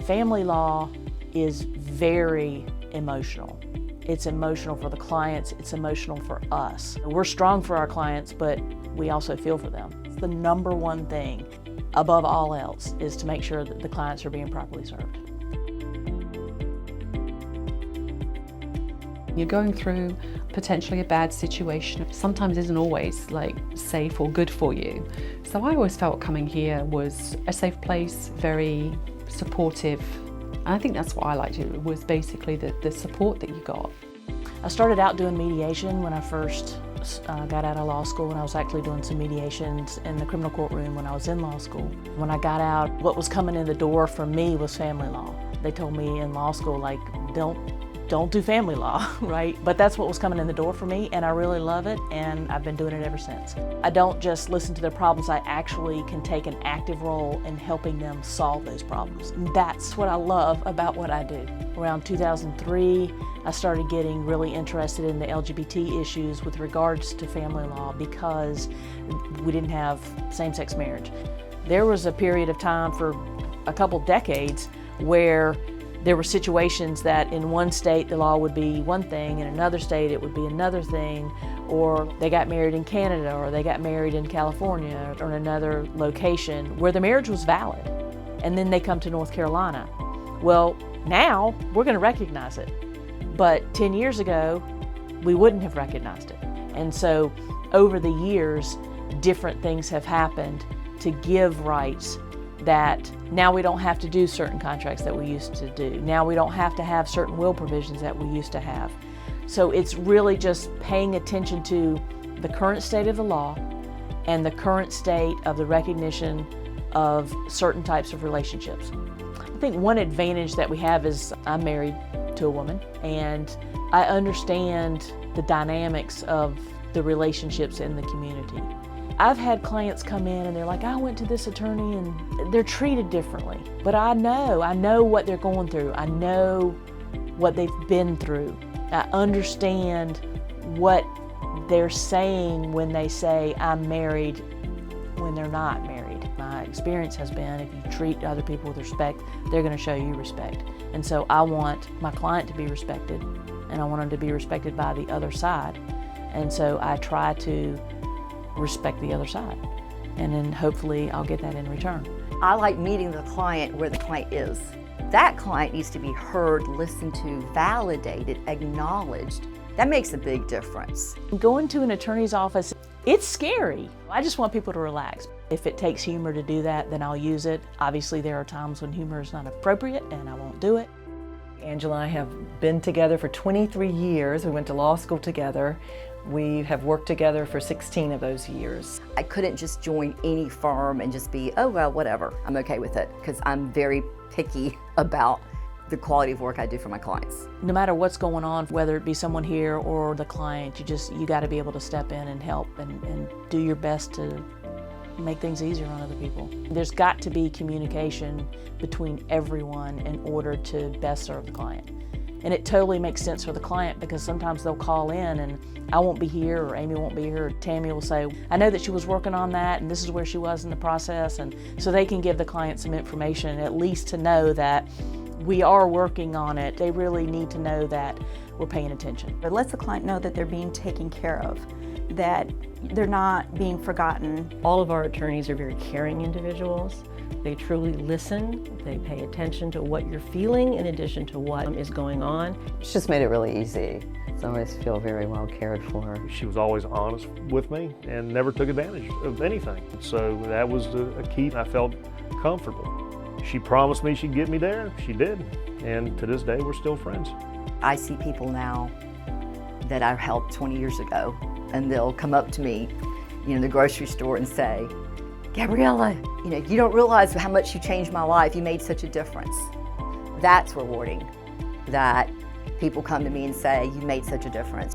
Family law is very emotional. It's emotional for the clients, it's emotional for us. We're strong for our clients, but we also feel for them. The number one thing, above all else, is to make sure that the clients are being properly served. You're going through potentially a bad situation. Sometimes isn't always like safe or good for you. So I always felt coming here was a safe place, very supportive. And I think that's what I liked. It was basically the support that you got. I started out doing mediation when I first got out of law school, and I was actually doing some mediations in the criminal courtroom when I was in law school. When I got out, what was coming in the door for me was family law. They told me in law school, like, don't do family law, right? But that's what was coming in the door for me, and I really love it, and I've been doing it ever since. I don't just listen to their problems, I actually can take an active role in helping them solve those problems. And that's what I love about what I do. Around 2003, I started getting really interested in the LGBT issues with regards to family law because we didn't have same-sex marriage. There was a period of time for a couple decades where there were situations that in one state the law would be one thing, in another state it would be another thing, or they got married in Canada, or they got married in California, or in another location where the marriage was valid. And then they come to North Carolina. Well, now we're going to recognize it. But 10 years ago, we wouldn't have recognized it. And so over the years, different things have happened to give rights that now we don't have to do certain contracts that we used to do. Now we don't have to have certain will provisions that we used to have. So it's really just paying attention to the current state of the law and the current state of the recognition of certain types of relationships. I think one advantage that we have is I'm married to a woman, and I understand the dynamics of the relationships in the community. I've had clients come in and they're like, I went to this attorney and they're treated differently. But I know what they're going through. I know what they've been through. I understand what they're saying when they say I'm married when they're not married. My experience has been if you treat other people with respect, they're going to show you respect. And so I want my client to be respected, and I want them to be respected by the other side. And so I try to respect the other side, and then hopefully I'll get that in return. I like meeting the client where the client is. That client needs to be heard, listened to, validated, acknowledged. That makes a big difference. Going to an attorney's office, it's scary. I just want people to relax. If it takes humor to do that, then I'll use it. Obviously, there are times when humor is not appropriate and I won't do it. Angela and I have been together for 23 years. We went to law school together. We have worked together for 16 of those years. I couldn't just join any firm and just be, oh, well, whatever, I'm okay with it, because I'm very picky about the quality of work I do for my clients. No matter what's going on, whether it be someone here or the client, you got to be able to step in and help and do your best to make things easier on other people. There's got to be communication between everyone in order to best serve the client. And it totally makes sense for the client, because sometimes they'll call in and I won't be here, or Amy won't be here, or Tammy will say, I know that she was working on that and this is where she was in the process. And so they can give the client some information, at least to know that we are working on it. They really need to know that we're paying attention. It lets the client know that they're being taken care of, that they're not being forgotten. All of our attorneys are very caring individuals. They truly listen, they pay attention to what you're feeling in addition to what is going on. It's just made it really easy. So I always feel very well cared for. She was always honest with me and never took advantage of anything. So that was a key. I felt comfortable. She promised me she'd get me there, she did. And to this day, we're still friends. I see people now that I helped 20 years ago, and they'll come up to me, in the grocery store and say, Gabriella, you don't realize how much you changed my life. You made such a difference. That's rewarding, that people come to me and say, you made such a difference.